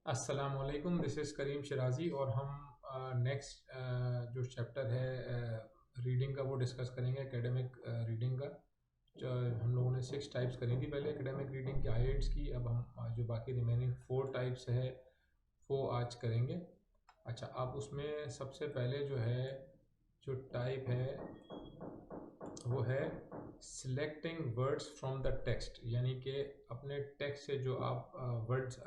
अस्सलाम वालेकुम, this is करीम शिराजी और हम नेक्स्ट जो चैप्टर है रीडिंग का वो डिस्कस करेंगे एकेडमिक रीडिंग का। जो हम लोगों ने 6 टाइप्स करी थी पहले एकेडमिक रीडिंग की हाइलाइट्स की। अब हम जो बाकी रिमेनिंग 4 टाइप्स है वो आज करेंगे। अच्छा, अब उसमें सबसे पहले जो है जो टाइप है वो है selecting words from the text, यानी कि अपने टेक्स्ट से जो आप वर्ड्स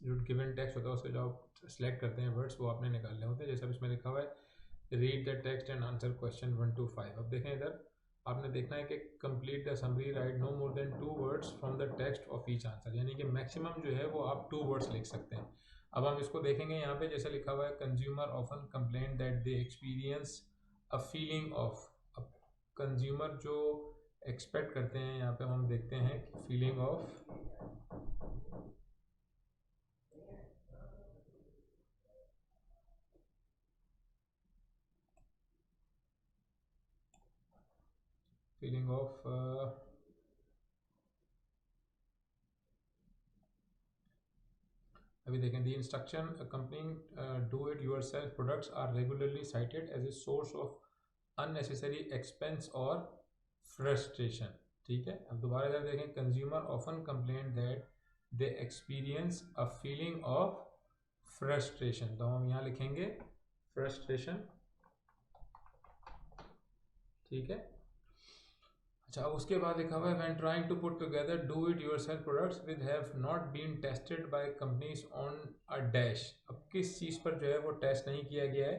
जो गिवन टेक्स्ट होता है उससे जो आप सेलेक्ट करते हैं वर्ड्स वो आपने निकालने होते हैं। जैसे अब इसमें लिखा हुआ है read the text and answer question 1 to 5। अब देखें इधर आपने देखना है कि complete the summary, write no more than 2 words from the text of each answer, यानी कि मैक्सिमम जो है वो आप 2 वर्ड्स लिख सकते हैं। अब हम इसको देखेंगे यहाँ पे जैसे लिखा हुआ है consumer often complain that they experience a feeling of. Consumer जो एक्सपेक्ट करते हैं यहाँ पे हम देखते हैं कि फीलिंग ऑफ, फीलिंग ऑफ अभी देखें the instruction company do it yourself products are regularly cited as a source of unnecessary expense और फ्रस्ट्रेशन। ठीक है, अब दोबारा इधर देखें consumer often complain that they experience a feeling of frustration, तो हम यहाँ लिखेंगे फ्रस्ट्रेशन। ठीक है, अच्छा उसके बाद लिखा हुआ है when trying to put together do it yourself products with have not been tested by companies on a dash. अब किस चीज़ पर जो है वो टेस्ट नहीं किया गया है,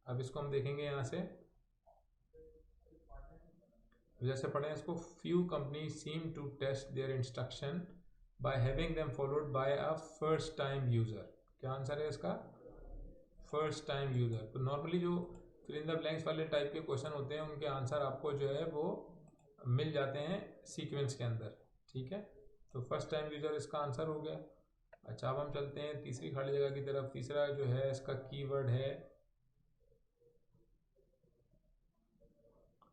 अब इसको हम देखेंगे यहाँ से। जैसे पढ़ें इसको, few company seem to test their instruction by having them followed by a first time user. क्या आंसर है इसका? First time user. तो नॉर्मली जो फिल इन द ब्लैंक्स वाले टाइप के क्वेश्चन होते हैं उनके आंसर आपको जो है वो मिल जाते हैं सीक्वेंस के अंदर। ठीक है, तो फर्स्ट टाइम यूज़र इसका आंसर हो गया। अच्छा, अब हम चलते हैं तीसरी खाली जगह की तरफ। तीसरा जो है इसका कीवर्ड है,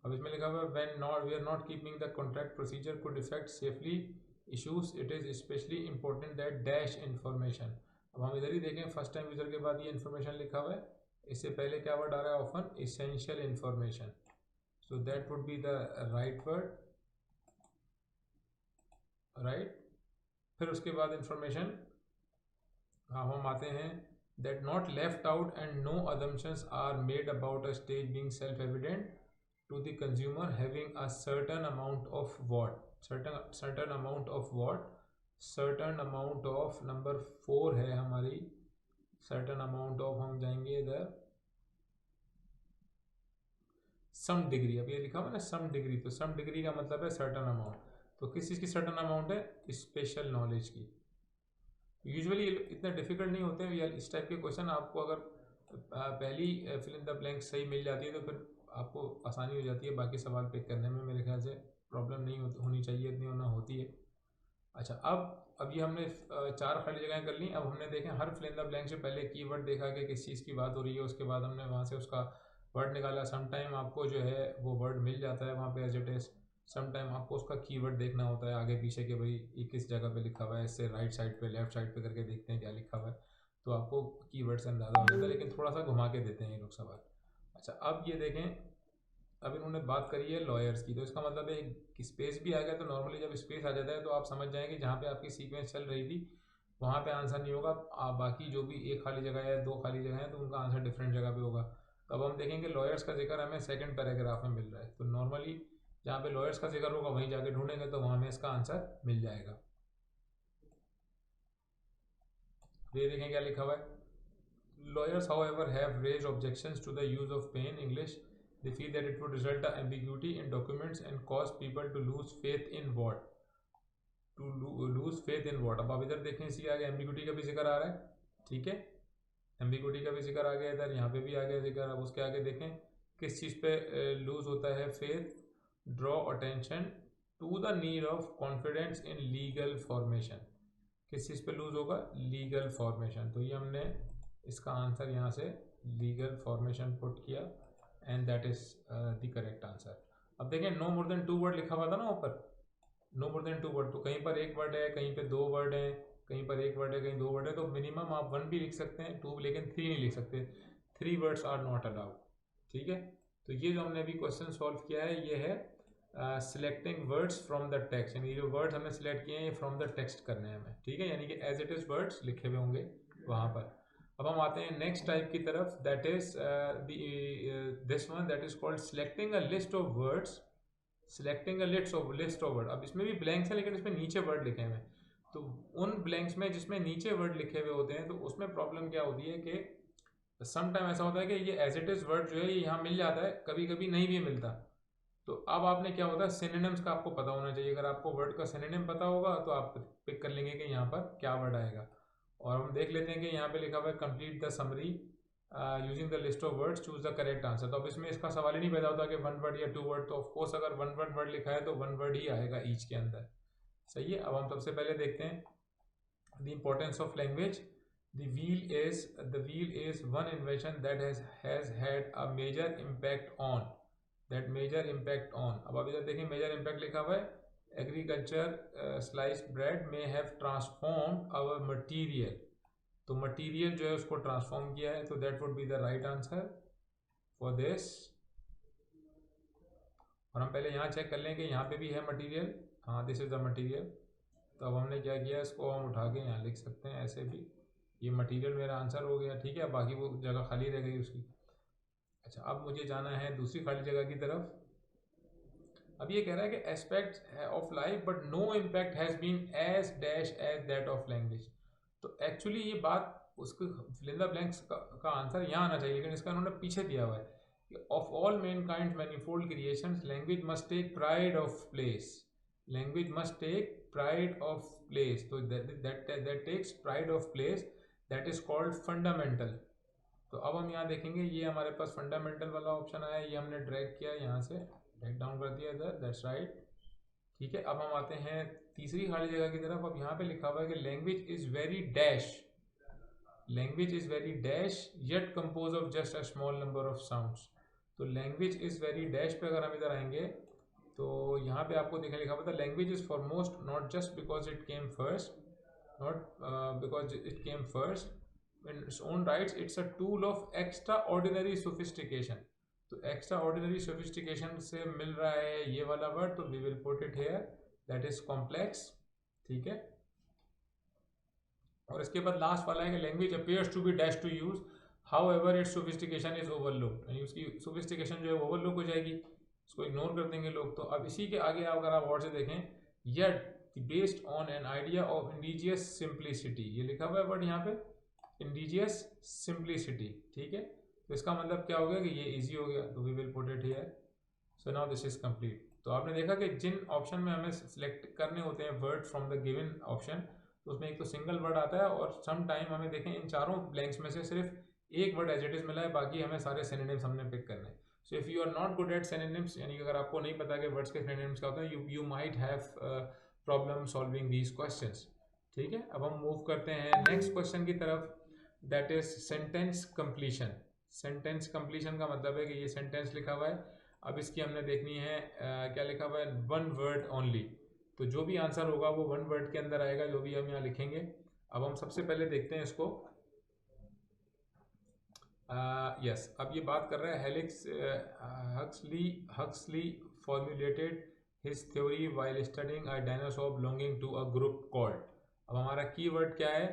अब इसमें लिखा हुआ है when not we are not keeping the contract procedure could effect safely issues, it is specially important that dash information. अब हम इधर ही देखें फर्स्ट टाइम यूज़र के बाद ये इन्फॉर्मेशन लिखा हुआ है, इससे पहले क्या वर्ड आ रहा है? Often essential information, so that would be the right word, right। फिर उसके बाद इंफॉर्मेशन हम आते हैं that not left out and no assumptions are made about a stage being self evident to the consumer having a certain amount of what, certain amount of what, certain amount of number 4 है हमारी certain amount of, हम जाएंगे इधर some degree. अब ये लिखा हुआ है ना सम डिग्री, तो सम डिग्री का मतलब है सर्टन अमाउंट। तो किस चीज़ की सर्टन अमाउंट है? स्पेशल नॉलेज की। यूजुअली इतना डिफिकल्ट नहीं होते हैं यार इस टाइप के क्वेश्चन। आपको अगर पहली फिल इन द ब्लैंक सही मिल जाती है तो फिर आपको आसानी हो जाती है बाकी सवाल पिक करने में। मेरे ख्याल से प्रॉब्लम नहीं होनी चाहिए, इतनी होना होती है। अच्छा, अब ये हमने 4 खाली जगहें कर ली। अब हमने देखें हर फिल इन द ब्लैंक से पहले कीवर्ड देखा कि किस चीज़ की बात हो रही है, उसके बाद हमने वहाँ से उसका वर्ड निकाला। सम टाइम आपको जो है वो वर्ड मिल जाता है वहाँ पे as it is, some time आपको उसका कीवर्ड देखना होता है आगे पीछे कि भाई ये किस जगह पे लिखा हुआ है, इससे राइट साइड पे लेफ्ट साइड पे करके देखते हैं क्या लिखा हुआ है, तो आपको कीवर्ड से अंदाज़ा हो जाता है। लेकिन थोड़ा सा घुमा के देते हैं ये लोग सवाल। अच्छा, अब ये देखें, अब इन्होंने बात करी है लॉयर्स की, तो इसका मतलब है कि स्पेस भी आ गया। तो नॉर्मली जब स्पेस आ जाता है तो आप समझ जाएंगे जहाँ पे आपकी सीक्वेंस चल रही थी वहाँ पे आंसर नहीं होगा। आप बाकी जो भी एक खाली जगह है, 2 खाली जगह है, तो उनका आंसर डिफरेंट जगह पे होगा। तो अब हम देखेंगे लॉयर्स का जिक्र हमें सेकंड पैराग्राफ में मिल रहा है, तो नॉर्मली जहाँ पे लॉयर्स का जिक्र होगा वहीं जाके ढूंढेंगे तो वहाँ में इसका आंसर मिल जाएगा। ये देखें क्या लिखा हुआ है, lawyers however have raised objections to the use of plain English. They feel that it would result in ambiguity in documents and cause people to lose faith in what, to lose faith in what। अब आप इधर देखें इसी आगे ambiguity का भी जिक्र आ रहा है। ठीक है, एम्बिग्यूटी का भी जिक्र आ गया इधर, यहाँ पे भी आ गया जिक्र। अब उसके आगे देखें किस चीज़ पे लूज होता है faith, draw attention to the need of confidence in legal formation. किस चीज़ पे लूज होगा? Legal formation. तो ये हमने इसका आंसर यहाँ से लीगल फॉर्मेशन पुट किया and that is the correct answer. अब देखें नो मोर देन 2 वर्ड लिखा हुआ था ना ऊपर, नो मोर देन 2 वर्ड, तो कहीं पर एक वर्ड है, कहीं पे 2 वर्ड हैं, कहीं पर एक वर्ड है कहीं 2 वर्ड है, तो मिनिमम आप 1 भी लिख सकते हैं, 2 लेकिन 3 नहीं लिख सकते, 3 वर्ड्स आर नॉट अलाउड। ठीक है, तो ये जो हमने अभी क्वेश्चन सॉल्व किया है ये है selecting words from the text, यानी जो वर्ड्स हमने सिलेक्ट किए हैं ये फ्रॉम द टेक्स्ट करने हैं हमें। ठीक है, यानी कि एज इट इज वर्ड्स लिखे हुए होंगे वहाँ पर। अब हम आते हैं नेक्स्ट टाइप की तरफ, that is this one, that is called selecting a list of words, selecting a list of word. अब इसमें भी ब्लैंक्स है लेकिन इसमें नीचे वर्ड लिखे हुए हैं, तो उन ब्लैंक्स में जिसमें नीचे वर्ड लिखे हुए होते हैं तो उसमें प्रॉब्लम क्या होती है कि सम टाइम ऐसा होता है कि ये एज इट इज वर्ड जो है ये यहाँ मिल जाता है, कभी कभी नहीं भी मिलता। तो अब आपने क्या होता है, सिनोनिम्स का आपको पता होना चाहिए। अगर आपको वर्ड का सिनोनिम पता होगा तो आप पिक कर लेंगे कि यहाँ पर क्या वर्ड आएगा। और हम देख लेते हैं कि यहाँ पे लिखा हुआ है complete the summary using the list of words, choose the correct answer. तो अब इसमें इसका सवाल ही नहीं पैदा होता कि 1 वर्ड या 2 वर्ड, तो ऑफकोर्स अगर 1 वर्ड लिखा है तो 1 वर्ड ही आएगा ईच के अंदर। सही है, अब हम सबसे पहले देखते हैं the importance of language. The wheel is one invention that has had a major impact on, that major impact on। अब आप इधर देखिए major impact लिखा हुआ है, agriculture sliced bread may have transformed our material, तो material जो है उसको ट्रांसफॉर्म किया है, तो that would be the right answer for this। और हम पहले यहाँ चेक कर लें कि यहाँ पे भी है मटेरियल, हाँ दिस इज द मटेरियल। तो अब हमने क्या किया, इसको हम उठा के यहाँ लिख सकते हैं ऐसे भी, ये मटेरियल मेरा आंसर हो गया। ठीक है, बाकी वो जगह खाली रह गई उसकी। अच्छा, अब मुझे जाना है दूसरी खाली जगह की तरफ। अब ये कह रहा है कि aspects of life but no impact has been as dash as that of language. तो एक्चुअली ये बात उसको फिल इन द ब्लैंक्स का आंसर यहाँ आना चाहिए, लेकिन इसका उन्होंने पीछे दिया हुआ है कि of all mankind manifold creations language must take pride of place, language must take pride of place. तो that takes pride of place, that is called fundamental. तो अब हम यहाँ देखेंगे, ये हमारे पास फंडामेंटल वाला ऑप्शन आया, ये हमने ड्रैग किया यहाँ से, ड्रैग डाउन कर दिया इधर, दैट्स राइट। ठीक है, अब हम आते हैं तीसरी खाली जगह की तरफ। अब यहाँ पे लिखा हुआ है कि language is very dash, language is very dash yet compose of just a small number of sounds. तो लैंग्वेज इज वेरी डैश पे अगर हम इधर आएंगे तो यहाँ पे आपको देखने लिखा हुआ था language is foremost not just because it came first, not because it came first in its own rights, it's a tool of extraordinary sophistication। तो extraordinary sophistication से मिल रहा है ये वाला वर्ड, तो we will put it here, that is complex। ठीक है, और इसके बाद लास्ट वाला है कि language appears to be dash to use however its sophistication is overlooked, यानी उसकी sophistication जो है ओवरलुक हो जाएगी, उसको इग्नोर कर देंगे लोग। तो अब इसी के आगे अगर आप और से देखें, yet based on an idea of indigenous simplicity, ये लिखा हुआ है वर्ड यहाँ पे indigenous simplicity। ठीक है, तो इसका मतलब क्या हो गया कि ये इजी हो गया, तो we will put it here। so now this is complete। तो आपने देखा कि जिन ऑप्शन में हमें सिलेक्ट करने होते हैं word from the given option, तो उसमें एक तो सिंगल वर्ड आता है, और सम टाइम हमें देखें इन चारों ब्लैंक्स में से सिर्फ एक वर्ड एज इट इज मिला है, बाकी हमें सारे सिनोनिम्स हमने पिक करने हैं। So if you are not good at synonyms, यानी कि अगर आपको नहीं पता कि वर्ड्स के सिनोनिम्स क्या होते हैं, you might have problem solving these questions. ठीक है, अब हम मूव करते हैं नेक्स्ट क्वेश्चन की तरफ, that is sentence completion. Sentence completion का मतलब है कि ये सेंटेंस लिखा हुआ है, अब इसकी हमने देखनी है क्या लिखा हुआ है, 1 वर्ड ओनली। तो जो भी आंसर होगा वो 1 वर्ड के अंदर आएगा, जो भी हम यहाँ लिखेंगे। अब हम सबसे पहले देखते हैं इसको। यस, अब ये बात कर रहा है Helix Huxley formulated his theory while studying a dinosaur belonging to a group called. अब हमारा कीवर्ड क्या है,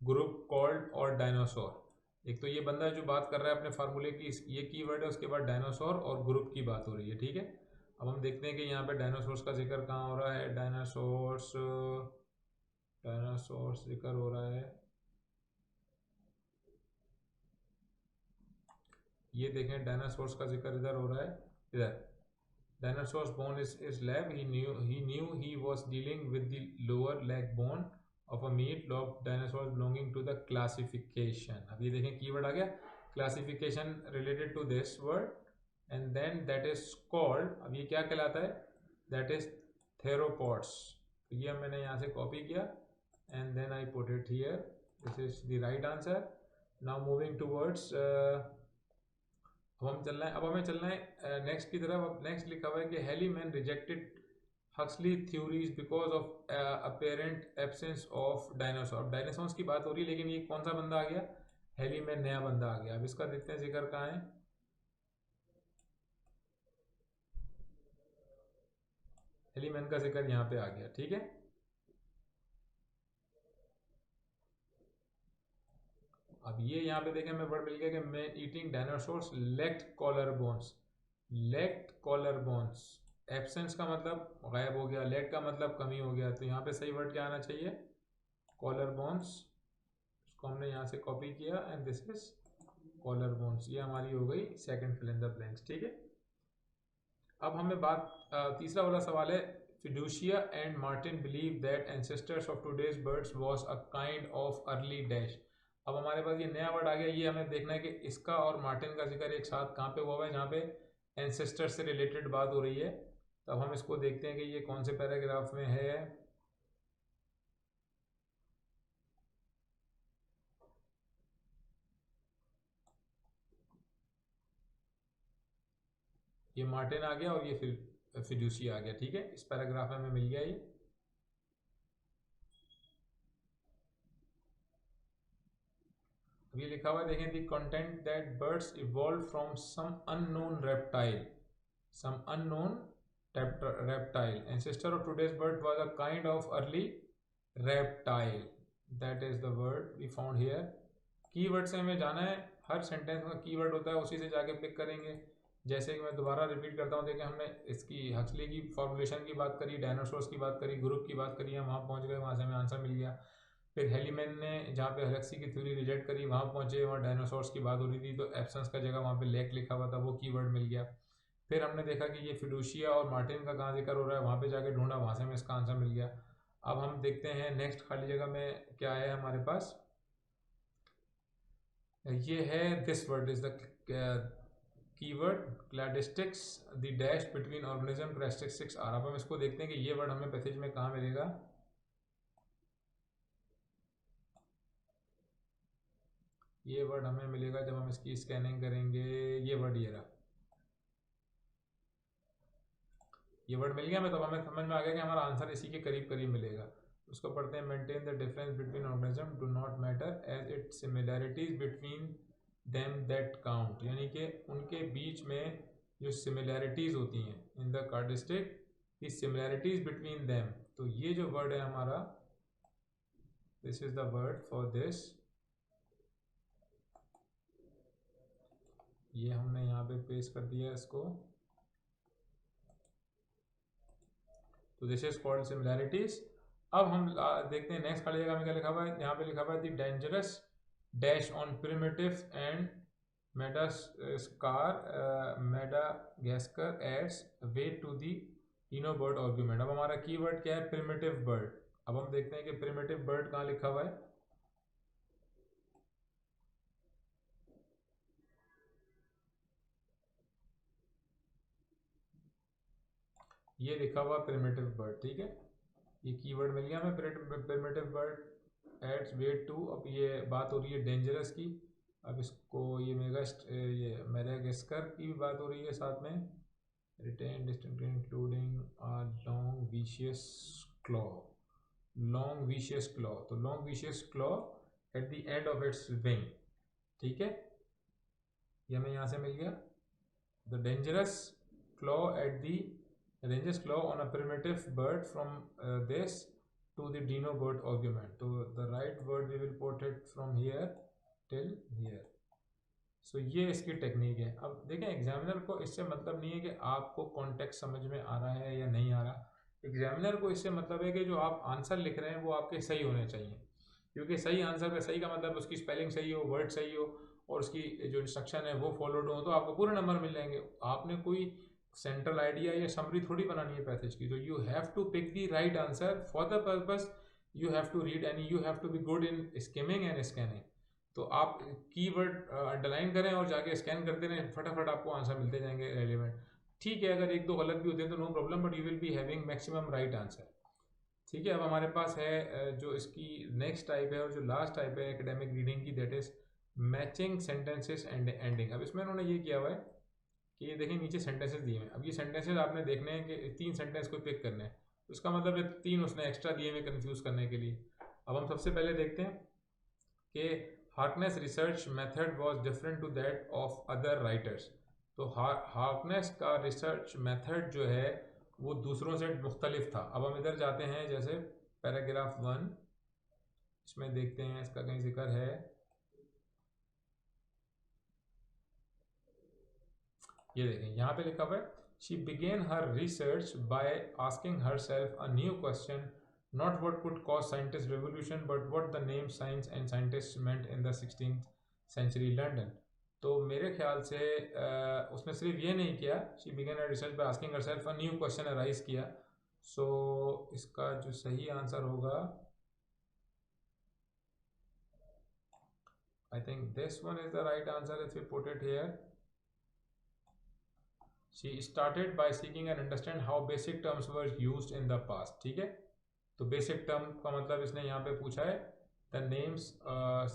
ग्रुप कॉल्ड और डायनासोर। एक तो ये बंदा जो बात कर रहा है अपने फार्मूले की, ये कीवर्ड है, उसके बाद डायनासोर और ग्रुप की बात हो रही है। ठीक है, अब हम देखते हैं कि यहाँ पे डायनासोर्स का जिक्र कहाँ हो रहा है, डायनासोर्स जिक्र हो रहा है, ये देखें डायनासोर्स का जिक्र इधर हो रहा है, इधर dinosaurs bone is lab, he knew he was dealing with the lower leg bone of a meat lobe dinosaurs belonging to the classification। अब ये देखें कीवर्ड आ गया classification related to this word and then that is called, अब ये क्या कहलाता है, that is theropods। तो ये मैंने यहाँ से कॉपी किया and then I put it here, this is the right answer। now moving towards अब हमें चलना है नेक्स्ट की तरफ। अब नेक्स्ट लिखा हुआ है कि Heilmann rejected Huxley theories because of apparent absence of dinosaur. Dinosaurs की बात हो रही है, लेकिन ये कौन सा बंदा आ गया, हेलीमैन नया बंदा आ गया। अब इसका देखते हैं जिक्र कहाँ है। हेलीमैन का जिक्र यहाँ पे आ गया, ठीक है। अब ये यहाँ पे देखें, हमें वर्ड मिल गया कि man eating dinosaurs lacked collar bones. Lacked collar bones, absence का मतलब गायब हो गया, लेट का मतलब कमी हो गया, तो यहाँ पे सही वर्ड क्या आना चाहिए, कॉलर बोन्स। इसको हमने यहाँ से कॉपी किया and this is collar bones. ये हमारी हो गई second fill in the blanks, ठीक है। अब हमें तीसरा वाला सवाल है, Feduccia and Martin believe that ancestors of today's birds was a kind of early dash. अब हमारे पास ये नया वर्ड आ गया, ये हमें देखना है कि इसका और मार्टिन का जिक्र एक साथ कहाँ पे हुआ है, जहाँ पे एंसेस्टर से रिलेटेड बात हो रही है। तो अब हम इसको देखते हैं कि ये कौन से पैराग्राफ में है। ये मार्टिन आ गया और ये फिर फिडूशिया आ गया, ठीक है। इस पैराग्राफ में हमें मिल गया ये। ये लिखा हुआ है, देखें, the content that birds evolve from some unknown reptile, some unknown reptile. Ancestor of today's bird was a kind of early reptile. That is the word we found here. Keyword से हमें जाना है, हर सेंटेंस में keyword होता है, उसी से जाके पिक करेंगे। जैसे कि मैं दोबारा रिपीट करता हूँ, देखिए हमने इसकी हक्सली की फॉर्मुलेशन की बात करी, डायनासोर्स की बात करी, ग्रुप की बात करी, हम वहाँ पहुँच गए, वहाँ से हमें आंसर मिल गया। फिर हेलीमैन ने जहाँ पे हक्सली की थ्योरी रिजेक्ट करी, वहाँ पहुँचे, वहाँ डायनासोर्स की बात हो रही थी, तो एब्सेंस का जगह वहाँ पे लेक लिखा हुआ था, वो कीवर्ड मिल गया। फिर हमने देखा कि ये फिडूशिया और मार्टिन का कहाँ जिक्र हो रहा है, वहाँ पे जाके ढूंढा, वहाँ से हमें इसका आंसर मिल गया। अब हम देखते हैं नेक्स्ट खाली जगह में क्या है हमारे पास। ये है this word is the keyword cladistics the dash between organism cladistics are. अब हम इसको देखते हैं कि ये वर्ड हमें पैसेज में कहाँ मिलेगा। ये वर्ड हमें मिलेगा जब हम इसकी स्कैनिंग करेंगे। ये वर्ड ये रहा, ये वर्ड मिल गया हमें, तो हमें समझ में आ गया कि हमारा आंसर इसी के करीब करीब मिलेगा। उसको पढ़ते हैं, maintain the difference between organism do not matter as it similarities between them that count. यानी कि उनके बीच में जो सिमिलैरिटीज होती हैं इन द कार्डिस्टिक की सिमिलैरिटीज बिटवीन देम। तो ये जो वर्ड है हमारा, this is the word for this. ये हमने यहाँ पे पेस्ट कर दिया इसको, तो दिस इज कॉल्ड सिमिलैरिटीज। अब हम देखते हैं नेक्स्ट खाली जगह में क्या लिखा हुआ है। यहाँ पे लिखा हुआ है the dangerous dash on primitive and Madagascar aids weight to the ino bird argument. अब हमारा कीवर्ड क्या है, प्रिमिटिव बर्ड। अब हम देखते हैं कि प्रिमिटिव बर्ड कहाँ लिखा हुआ है। ये लिखा हुआ प्रिमिटिव बर्ड, ठीक है। ये कीवर्ड मिल गया हमें, primitive bird aids weight to. अब ये बात हो रही है डेंजरस की। अब इसको ये मेडागास्कर की भी बात हो रही है साथ में। Retained distinct including a long vicious claw, long vicious claw, तो long vicious claw at the end of its wing, ठीक है। ये हमें यहाँ से मिल गया, the dangerous claw at the ranges claw on a primitive bird from this to the dino bird argument. So the right word we will put it from here till here. So ये इसकी technique है। अब देखें, examiner को इससे मतलब नहीं है कि आपको कॉन्टेक्स्ट समझ में आ रहा है या नहीं आ रहा। एग्जामिनर को इससे मतलब है कि जो आप आंसर लिख रहे हैं वो आपके सही होने चाहिए, क्योंकि सही आंसर का सही का मतलब उसकी स्पेलिंग सही हो, वर्ड सही हो और उसकी जो इंस्ट्रक्शन है वो फॉलोड हो, तो आपको पूरे नंबर मिल जाएंगे। आपने कोई सेंट्रल आइडिया या समरी थोड़ी बनानी है पैसेज की, तो you have to pick the right answer for the purpose you have to read and you have to be good in skimming and scanning. तो आप कीवर्ड अंडरलाइन करें और जाके स्कैन करते रहें, फटाफट आपको आंसर मिलते जाएंगे रेलिवेंट। ठीक है, अगर एक दो गलत भी होते हैं तो no problem, but you will be having maximum right answer, ठीक है। अब हमारे पास है जो इसकी नेक्स्ट टाइप है और जो लास्ट टाइप है एकेडमिक रीडिंग की, that is matching sentences and ending. अब इसमें उन्होंने ये किया हुआ है कि ये देखिए नीचे सेंटेंसेस दिए हैं। अब ये सेंटेंसेस आपने देखने हैं कि 3 सेंटेंस को पिक करने हैं, तो इसका मतलब है 3 उसने एक्स्ट्रा दिए हुए कंफ्यूज करने के लिए। अब हम सबसे पहले देखते हैं कि Harkness research method was different to that of other writers. तो हार्कनेस का रिसर्च मेथड जो है वो दूसरों से मुख्तलिफ था। अब हम इधर जाते हैं, जैसे पैराग्राफ 1, इसमें देखते हैं इसका कहीं जिक्र है। ये देखें यहाँ पे लिखा हुआ है, she began her research by asking herself a new question, not what could cause scientist revolution but what the name science and scientist meant in the 16th century London. तो मेरे ख्याल से उसने सिर्फ ये नहीं किया, she began her research by asking herself a new question arise किया। सो इसका जो सही आंसर होगा, I think this one is the right answer if you put it here. She started by seeking and understand how basic terms were used in the past। ठीक है, तो basic term का मतलब इसने यहाँ पे पूछा है the names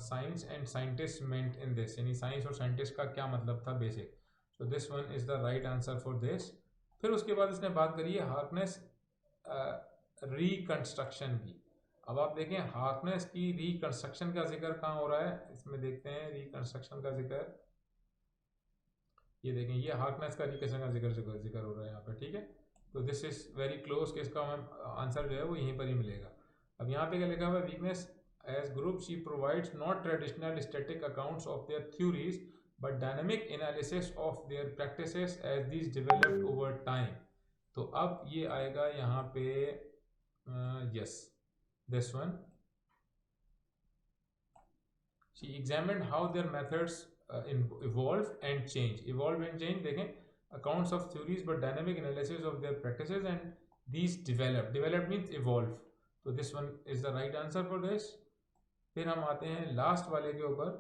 science and scientist meant in this, यानी साइंस और साइंटिस्ट का क्या मतलब था basic. So this one is the right answer for this. फिर उसके बाद इसने बात करी है हार्कनेस रिकंस्ट्रक्शन की। अब आप देखें हार्कनेस की रिकंस्ट्रक्शन का जिक्र कहाँ हो रहा है, इसमें देखते हैं रिकंस्ट्रक्शन का जिक्र। ये देखें, ये हार्कनेस का रिकंस्ट्रक्शन का जिक्र हो रहा है यहाँ पे। ठीक है, तो दिस इज वेरी क्लोज कि इसका आंसर जो है वो यहीं पर ही मिलेगा। अब यहाँ पे क्या लिखा हुआ है, weakness as group she provides not traditional static accounts of their theories but dynamic analysis of their practices as these developed over time. तो अब ये आएगा यहाँ पे, yes this one, she examined how their methods evolve and change देखें, accounts of theories but dynamic analysis of their practices and these develop means evolve। तो this one is the right answer for this। फिर हम आते हैं last वाले के ऊपर,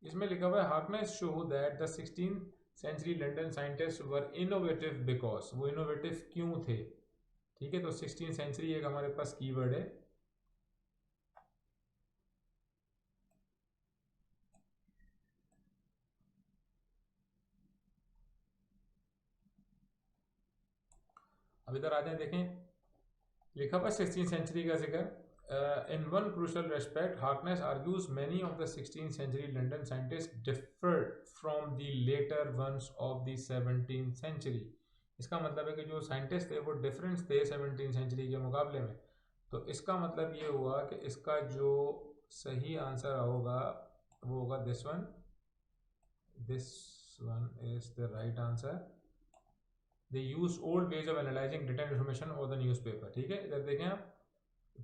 इसमें लिखा हुआ है Harkness show that the 16th century London scientist were innovative because, वो इनोवेटिव क्यों थे। ठीक है, तो 16th सेंचुरी एक हमारे पास कीवर्ड है। अब इधर आ जाए, देखें लिखा हुआ 16th सेंचुरी का जिक्र। In one crucial respect, Harkness argues many of the 16th century London scientists differed from the later ones of the 17th century। इसका मतलब है कि जो साइंटिस्ट थे वो डिफरेंस थे 17th सेंचुरी के मुकाबले में। तो इसका मतलब ये हुआ कि इसका जो सही आंसर होगा वो होगा this one is the right answer. They use old ways of analyzing written information or the newspaper। ठीक है, इधर देखें आप,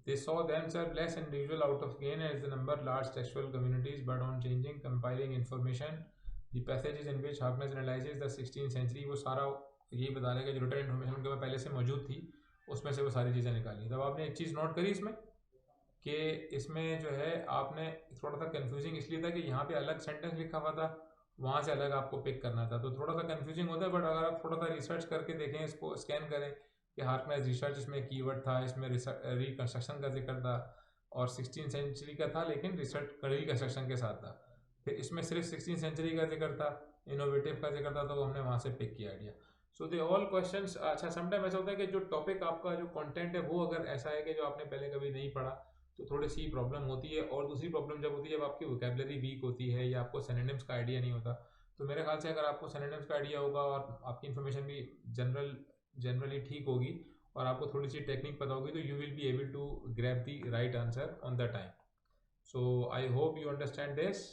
they saw themselves less individual out of gain as the number large textual communities but on changing compiling information the passages in which Harkness analyzes the 16th century, वो सारा यही बता रहे हैं कि जो रिटन इन्फॉर्मेशन उनके पास पहले से मौजूद थी उसमें से वो सारी चीज़ें निकाली। तब आपने एक चीज़ नोट करी इसमें कि इसमें जो है आपने थोड़ा सा कन्फ्यूजिंग इसलिए था कि यहाँ पे अलग सेंटेंस लिखा हुआ था, वहाँ से अलग आपको पिक करना था, तो थोड़ा सा कन्फ्यूजिंग होता है। बट अगर आप थोड़ा सा रिसर्च करके देखें, इसको स्कैन करें कि हार्कनेस रिसर्च इसमें कीवर्ड था, इसमें रिकंस्ट्रक्शन का जिक्र था और 16th सेंचुरी का था लेकिन रिसर्च रिकंस्ट्रक्शन के साथ था। फिर इसमें सिर्फ 16th सेंचुरी का जिक्र था, इनोवेटिव का जिक्र था, तो हमने वहाँ से पिक किया idea. So they all questions. अच्छा, समटाइम ऐसा होता है कि जो टॉपिक आपका जो कंटेंट है वो अगर ऐसा है कि जो आपने पहले कभी नहीं पढ़ा तो थोड़ी सी प्रॉब्लम होती है। और दूसरी प्रॉब्लम जब होती है जब आपकी वोकैबुलरी वीक होती है या आपको सिनोनिम्स का आइडिया नहीं होता। तो मेरे ख्याल से अगर आपको सिनोनिम्स का आइडिया होगा और आपकी इन्फॉर्मेशन भी जनरली ठीक होगी और आपको थोड़ी सी टेक्निक पता होगी, तो you will be able to grab the right answer on the time. So I hope you understand this.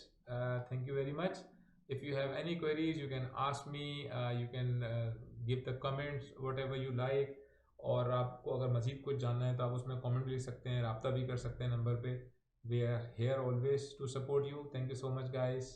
Thank you very much. if you have any queries you can ask me, you can give the comments whatever you like। और आपको अगर मज़ीद कुछ जानना है तो आप उसमें कमेंट भी लिख सकते हैं, रब्ता भी कर सकते हैं नंबर पे। We are here always to support you. Thank you so much guys.